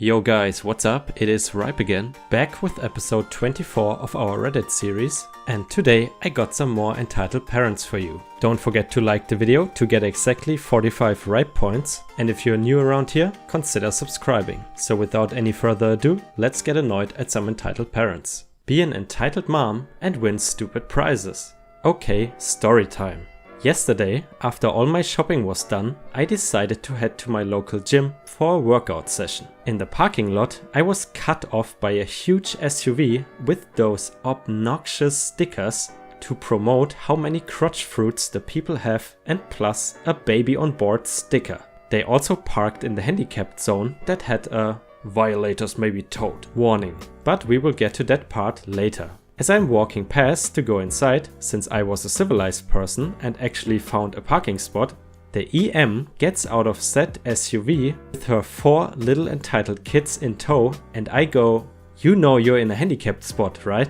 Yo guys, what's up? It is Ripe again, back with episode 24 of our Reddit series, and today I got some more entitled parents for you. Don't forget to like the video to get exactly 45 Ripe points, and if you're new around here, consider subscribing. So without any further ado, let's get annoyed at some entitled parents. Be an entitled mom and win stupid prizes. Okay, story time. Yesterday, after all my shopping was done, I decided to head to my local gym for a workout session. In the parking lot, I was cut off by a huge SUV with those obnoxious stickers to promote how many crotch fruits the people have and plus a baby on board sticker. They also parked in the handicapped zone that had a "violators may be towed" warning, but we will get to that part later. As I'm walking past to go inside, since I was a civilized person and actually found a parking spot, the EM gets out of said SUV with her 4 little entitled kids in tow, and I go, "You know you're in a handicapped spot, right?"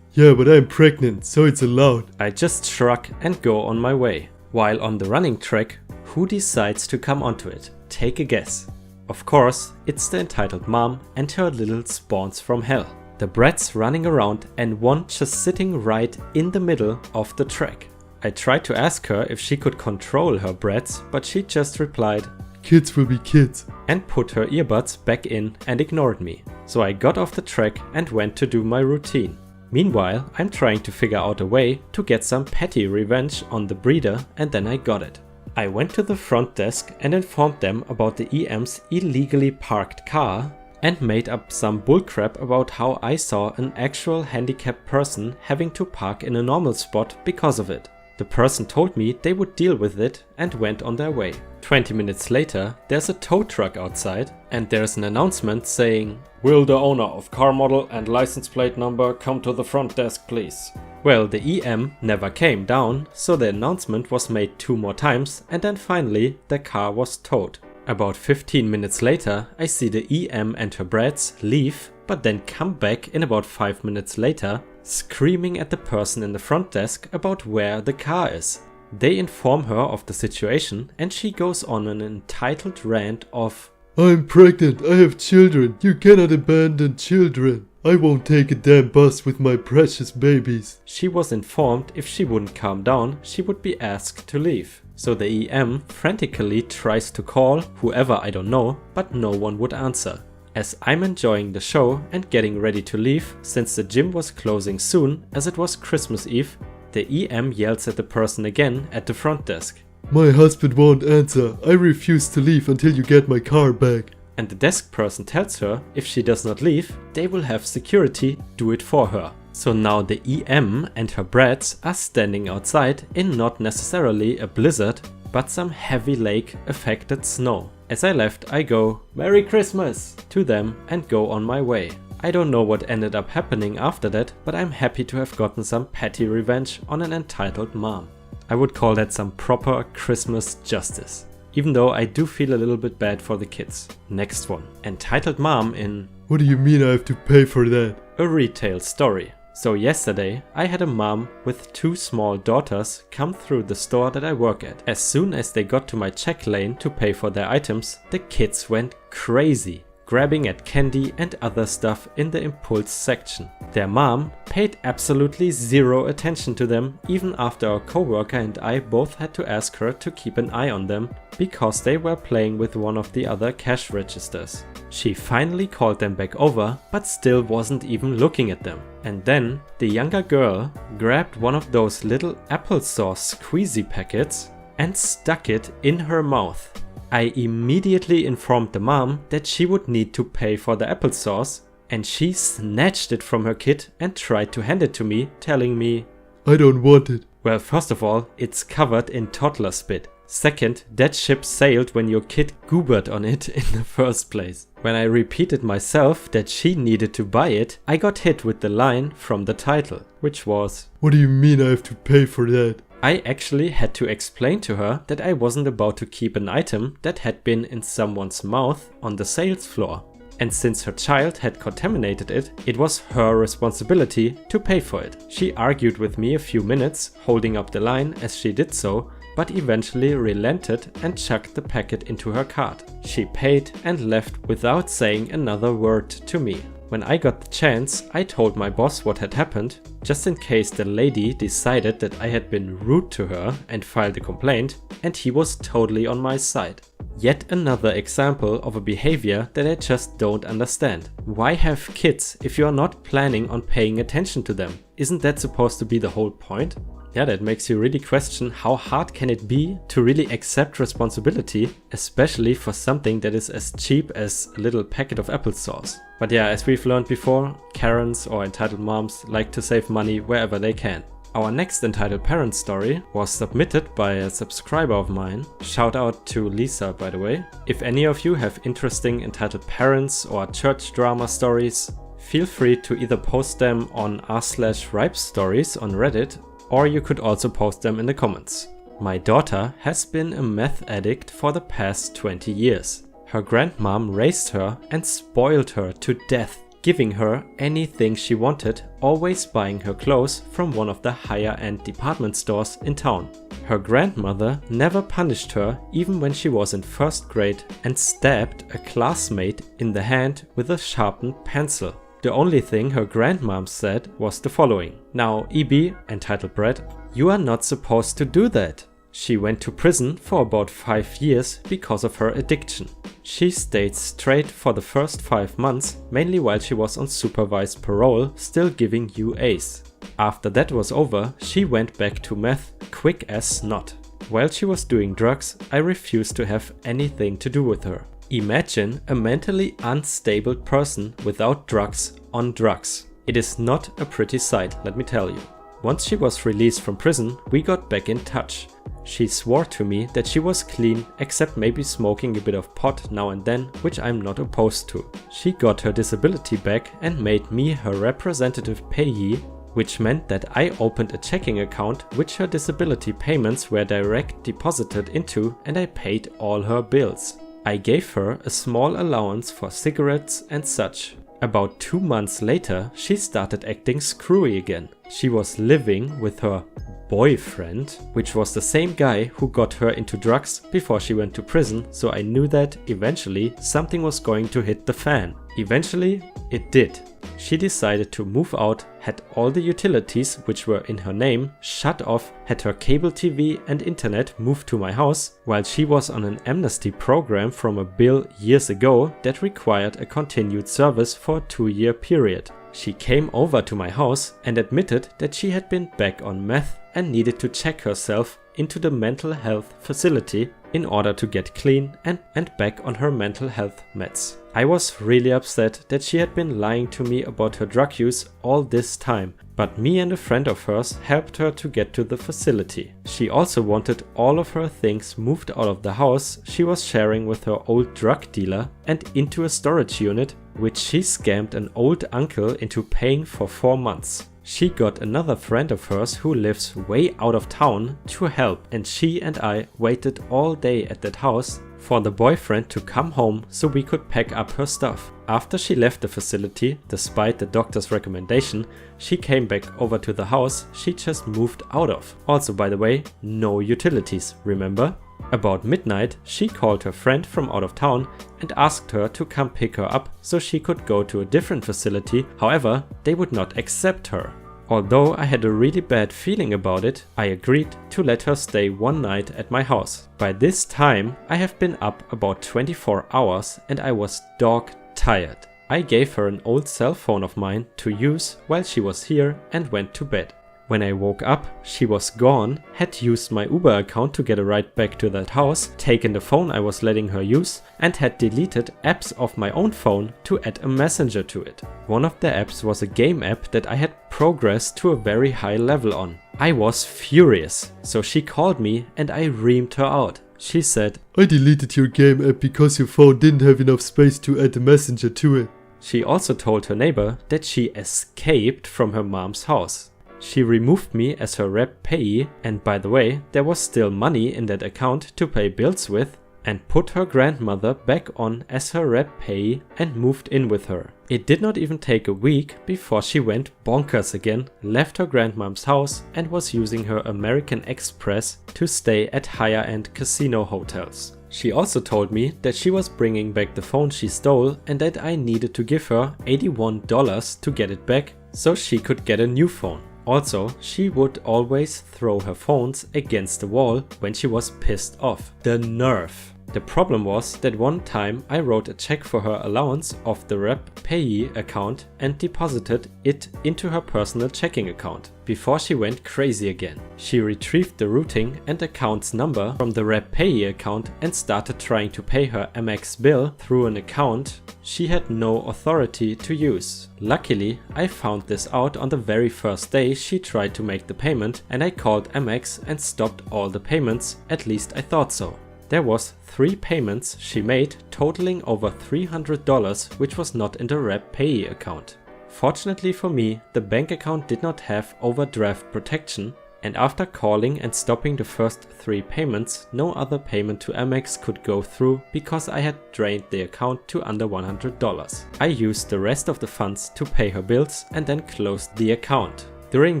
"Yeah, but I'm pregnant, so it's allowed." I just shrug and go on my way. While on the running track, who decides to come onto it? Take a guess. Of course, it's the entitled mom and her little spawns from hell. The brats running around and one just sitting right in the middle of the track. I tried to ask her if she could control her brats, but she just replied, "Kids will be kids," and put her earbuds back in and ignored me. So I got off the track and went to do my routine. Meanwhile, I'm trying to figure out a way to get some petty revenge on the breeder, and then I got it. I went to the front desk and informed them about the EM's illegally parked car and made up some bullcrap about how I saw an actual handicapped person having to park in a normal spot because of it. The person told me they would deal with it and went on their way. 20 minutes later, there's a tow truck outside and there's an announcement saying, "Will the owner of car model and license plate number come to the front desk please?" Well, the EM never came down, so the announcement was made 2 more times and then finally the car was towed. About 15 minutes later, I see the EM and her brats leave, but then come back in about 5 minutes later, screaming at the person in the front desk about where the car is. They inform her of the situation and she goes on an entitled rant of, "I'm pregnant, I have children, you cannot abandon children. I won't take a damn bus with my precious babies." She was informed if she wouldn't calm down, she would be asked to leave. So the EM frantically tries to call whoever I don't know, but no one would answer. As I'm enjoying the show and getting ready to leave, since the gym was closing soon as it was Christmas Eve, the EM yells at the person again at the front desk. "My husband won't answer. I refuse to leave until you get my car back." And the desk person tells her if she does not leave, they will have security do it for her. So now the EM and her brats are standing outside in not necessarily a blizzard, but some heavy lake affected snow. As I left, I go, "Merry Christmas" to them and go on my way. I don't know what ended up happening after that, but I'm happy to have gotten some petty revenge on an entitled mom. I would call that some proper Christmas justice. Even though I do feel a little bit bad for the kids. Next one. Entitled mom in... "What do you mean I have to pay for that?" A retail story. So yesterday, I had a mom with 2 small daughters come through the store that I work at. As soon as they got to my check lane to pay for their items, the kids went crazy, grabbing at candy and other stuff in the impulse section. Their mom paid absolutely 0 attention to them, even after our coworker and I both had to ask her to keep an eye on them because they were playing with one of the other cash registers. She finally called them back over, but still wasn't even looking at them. And then the younger girl grabbed one of those little applesauce squeezy packets and stuck it in her mouth. I immediately informed the mom that she would need to pay for the applesauce, and she snatched it from her kid and tried to hand it to me, telling me, "I don't want it." Well, first of all, it's covered in toddler spit. Second, that ship sailed when your kid goobered on it in the first place. When I repeated myself that she needed to buy it, I got hit with the line from the title, which was, "What do you mean I have to pay for that?" I actually had to explain to her that I wasn't about to keep an item that had been in someone's mouth on the sales floor. And since her child had contaminated it, it was her responsibility to pay for it. She argued with me a few minutes, holding up the line as she did so, but eventually relented and chucked the packet into her cart. She paid and left without saying another word to me. When I got the chance, I told my boss what had happened, just in case the lady decided that I had been rude to her and filed a complaint, and he was totally on my side. Yet another example of a behavior that I just don't understand. Why have kids if you are not planning on paying attention to them? Isn't that supposed to be the whole point? Yeah, that makes you really question how hard can it be to really accept responsibility, especially for something that is as cheap as a little packet of applesauce. But yeah, as we've learned before, Karens or entitled moms like to save money wherever they can. Our next entitled parent story was submitted by a subscriber of mine. Shout out to Lisa, by the way. If any of you have interesting entitled parents or church drama stories, feel free to either post them on r/ripe stories on Reddit, or you could also post them in the comments. My daughter has been a meth addict for the past 20 years. Her grandmom raised her and spoiled her to death, giving her anything she wanted, always buying her clothes from one of the higher-end department stores in town. Her grandmother never punished her even when she was in first grade and stabbed a classmate in the hand with a sharpened pencil. The only thing her grandmom said was the following: "Now, EB, entitled Brett, you are not supposed to do that." She went to prison for about 5 years because of her addiction. She stayed straight for the first 5 months, mainly while she was on supervised parole, still giving UAs. After that was over, she went back to meth quick as snot. While she was doing drugs, I refused to have anything to do with her. Imagine a mentally unstable person without drugs on drugs. It is not a pretty sight, let me tell you. Once she was released from prison, we got back in touch. She swore to me that she was clean, except maybe smoking a bit of pot now and then, which I'm not opposed to. She got her disability back and made me her representative payee, which meant that I opened a checking account which her disability payments were direct deposited into, and I paid all her bills. I gave her a small allowance for cigarettes and such. About 2 months later, she started acting screwy again. She was living with her boyfriend, which was the same guy who got her into drugs before she went to prison, so I knew that eventually something was going to hit the fan. Eventually, it did. She decided to move out, had all the utilities which were in her name shut off, had her cable TV and internet moved to my house, while she was on an amnesty program from a bill years ago that required a continued service for a 2-year period. She came over to my house and admitted that she had been back on meth and needed to check herself into the mental health facility in order to get clean and back on her mental health meds. I was really upset that she had been lying to me about her drug use all this time, but me and a friend of hers helped her to get to the facility. She also wanted all of her things moved out of the house she was sharing with her old drug dealer and into a storage unit, which she scammed an old uncle into paying for 4 months. She got another friend of hers who lives way out of town to help, and she and I waited all day at that house for the boyfriend to come home so we could pack up her stuff. After she left the facility, despite the doctor's recommendation, she came back over to the house she just moved out of. Also, by the way, no utilities, remember? About midnight, she called her friend from out of town and asked her to come pick her up so she could go to a different facility. However, they would not accept her. Although I had a really bad feeling about it, I agreed to let her stay 1 night at my house. By this time, I have been up about 24 hours and I was dog tired. I gave her an old cell phone of mine to use while she was here and went to bed. When I woke up, she was gone, had used my Uber account to get a ride back to that house, taken the phone I was letting her use, and had deleted apps of my own phone to add a messenger to it. One of the apps was a game app that I had progressed to a very high level on. I was furious, so she called me and I reamed her out. She said, "I deleted your game app because your phone didn't have enough space to add a messenger to it." She also told her neighbor that she escaped from her mom's house. She removed me as her rep payee, and by the way, there was still money in that account to pay bills with, and put her grandmother back on as her rep payee and moved in with her. It did not even take a week before she went bonkers again, left her grandmom's house and was using her American Express to stay at higher-end casino hotels. She also told me that she was bringing back the phone she stole and that I needed to give her $81 to get it back so she could get a new phone. Also, she would always throw her phones against the wall when she was pissed off. The nerve! The problem was that one time I wrote a check for her allowance off the rep payee account and deposited it into her personal checking account before she went crazy again. She retrieved the routing and account's number from the rep payee account and started trying to pay her Amex bill through an account she had no authority to use. Luckily, I found this out on the very first day she tried to make the payment and I called Amex and stopped all the payments, at least I thought so. There was 3 payments she made totaling over $300, which was not in the rep payee account. Fortunately for me, the bank account did not have overdraft protection, and after calling and stopping the first 3 payments, no other payment to Amex could go through because I had drained the account to under $100. I used the rest of the funds to pay her bills and then closed the account. During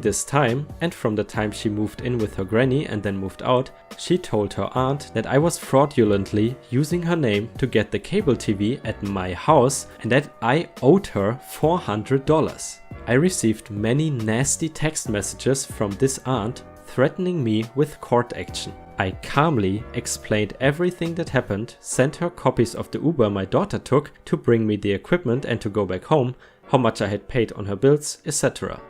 this time, and from the time she moved in with her granny and then moved out, she told her aunt that I was fraudulently using her name to get the cable TV at my house and that I owed her $400. I received many nasty text messages from this aunt threatening me with court action. I calmly explained everything that happened, sent her copies of the Uber my daughter took to bring me the equipment and to go back home, how much I had paid on her bills, etc.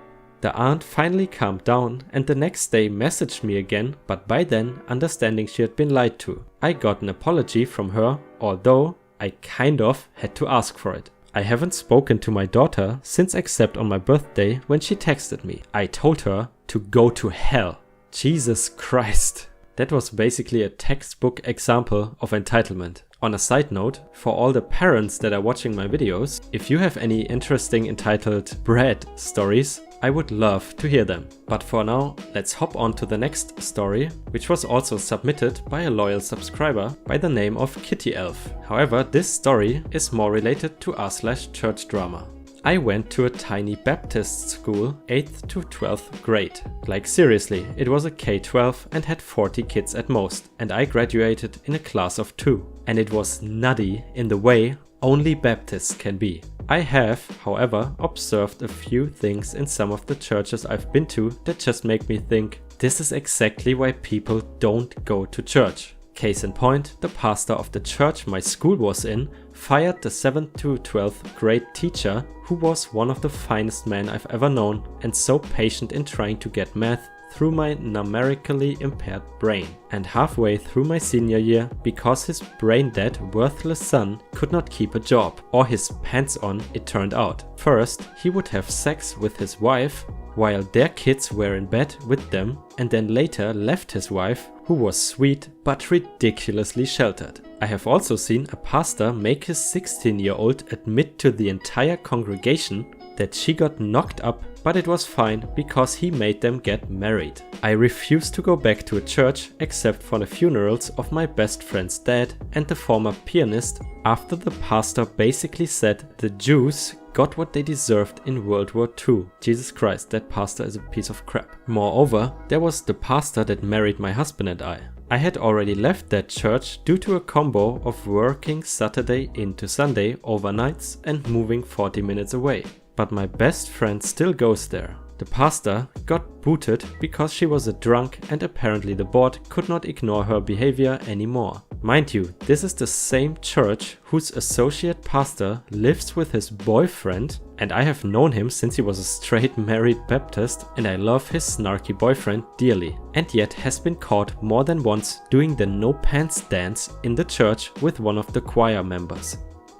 The aunt finally calmed down and the next day messaged me again, but by then understanding she had been lied to. I got an apology from her, although I kind of had to ask for it. I haven't spoken to my daughter since except on my birthday when she texted me. I told her to go to hell. Jesus Christ. That was basically a textbook example of entitlement. On a side note, for all the parents that are watching my videos, if you have any interesting entitled bread stories, I would love to hear them. But for now, let's hop on to the next story, which was also submitted by a loyal subscriber by the name of Kitty Elf. However, this story is more related to r/church drama. I went to a tiny Baptist school 8th to 12th grade. Like seriously, it was a K-12 and had 40 kids at most, and I graduated in a class of 2. And it was nutty in the way only Baptists can be. I have, however, observed a few things in some of the churches I've been to that just make me think, this is exactly why people don't go to church. Case in point, the pastor of the church my school was in fired the 7th to 12th grade teacher who was one of the finest men I've ever known and so patient in trying to get math through my numerically impaired brain. And halfway through my senior year, because his brain-dead, worthless son could not keep a job, or his pants on, it turned out. First, he would have sex with his wife while their kids were in bed with them, and then later left his wife, who was sweet but ridiculously sheltered. I have also seen a pastor make his 16-year-old admit to the entire congregation that she got knocked up, but it was fine because he made them get married. I refused to go back to a church except for the funerals of my best friend's dad and the former pianist after the pastor basically said the Jews got what they deserved in World War II. Jesus Christ, that pastor is a piece of crap. Moreover, there was the pastor that married my husband and I. I had already left that church due to a combo of working Saturday into Sunday overnights and moving 40 minutes away. But my best friend still goes there. The pastor got booted because she was a drunk and apparently the board could not ignore her behavior anymore. Mind you, this is the same church whose associate pastor lives with his boyfriend, and I have known him since he was a straight married Baptist and I love his snarky boyfriend dearly, and yet has been caught more than once doing the no pants dance in the church with one of the choir members.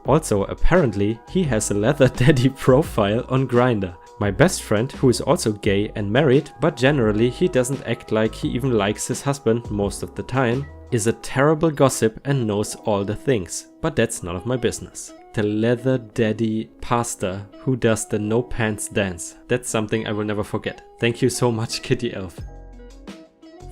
Also, apparently, he has a leather daddy profile on Grindr. My best friend, who is also gay and married, but generally he doesn't act like he even likes his husband most of the time, is a terrible gossip and knows all the things. But that's none of my business. The leather daddy pastor who does the no pants dance. That's something I will never forget. Thank you so much, Kitty Elf.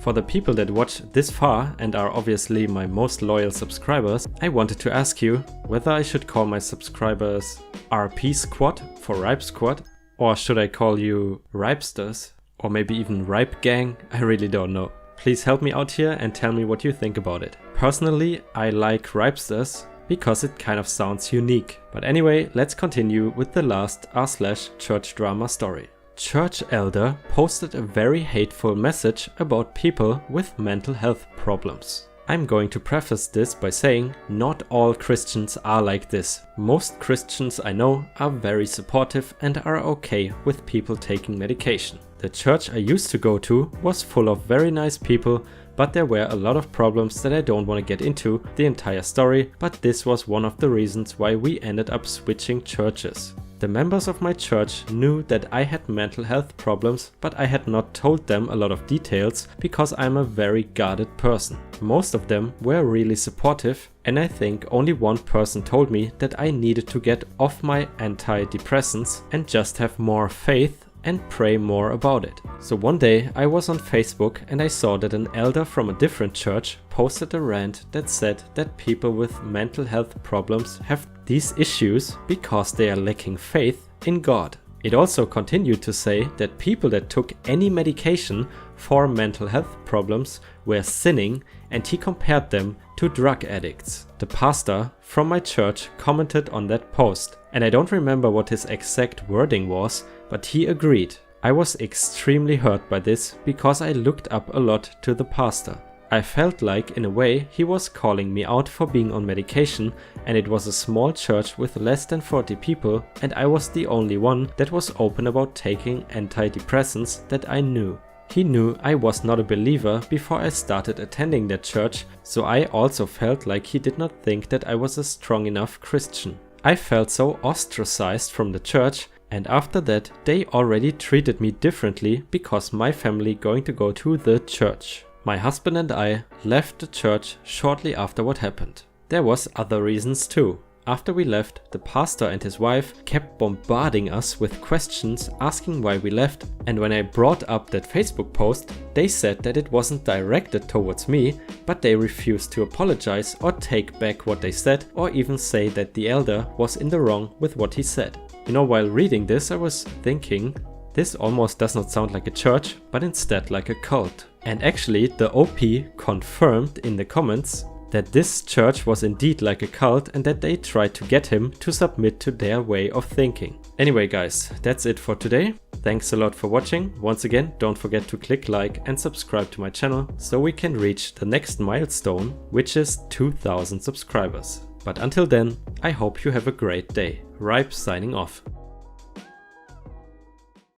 For the people that watch this far and are obviously my most loyal subscribers, I wanted to ask you whether I should call my subscribers RP Squad for Ripe Squad, or should I call you Ripesters, or maybe even Ripe Gang? I really don't know. Please help me out here and tell me what you think about it. Personally, I like Ripesters because it kind of sounds unique. But anyway, let's continue with the last r/church drama story. Church elder posted a very hateful message about people with mental health problems. I'm going to preface this by saying not all Christians are like this. Most Christians I know are very supportive and are okay with people taking medication. The church I used to go to was full of very nice people, but there were a lot of problems that I don't want to get into the entire story, but this was one of the reasons why we ended up switching churches. The members of my church knew that I had mental health problems, but I had not told them a lot of details because I'm a very guarded person. Most of them were really supportive, and I think only one person told me that I needed to get off my antidepressants and just have more faith and pray more about it. So one day I was on Facebook and I saw that an elder from a different church posted a rant that said that people with mental health problems have these issues because they are lacking faith in God. It also continued to say that people that took any medication for mental health problems were sinning, and he compared them to drug addicts. The pastor from my church commented on that post, and I don't remember what his exact wording was, but he agreed. I was extremely hurt by this because I looked up a lot to the pastor. I felt like, in a way, he was calling me out for being on medication, and it was a small church with less than 40 people, and I was the only one that was open about taking antidepressants that I knew. He knew I was not a believer before I started attending that church, so I also felt like he did not think that I was a strong enough Christian. I felt so ostracized from the church, and after that they already treated me differently because my family going to go to the church. My husband and I left the church shortly after what happened. There was other reasons too. After we left, the pastor and his wife kept bombarding us with questions asking why we left, and when I brought up that Facebook post, they said that it wasn't directed towards me, but they refused to apologize or take back what they said, or even say that the elder was in the wrong with what he said. You know, while reading this I was thinking, this almost does not sound like a church, but instead like a cult. And actually the OP confirmed in the comments that this church was indeed like a cult and that they tried to get him to submit to their way of thinking. Anyway guys, that's it for today. Thanks a lot for watching. Once again, don't forget to click like and subscribe to my channel so we can reach the next milestone, which is 2,000 subscribers. But until then, I hope you have a great day. Ripe signing off.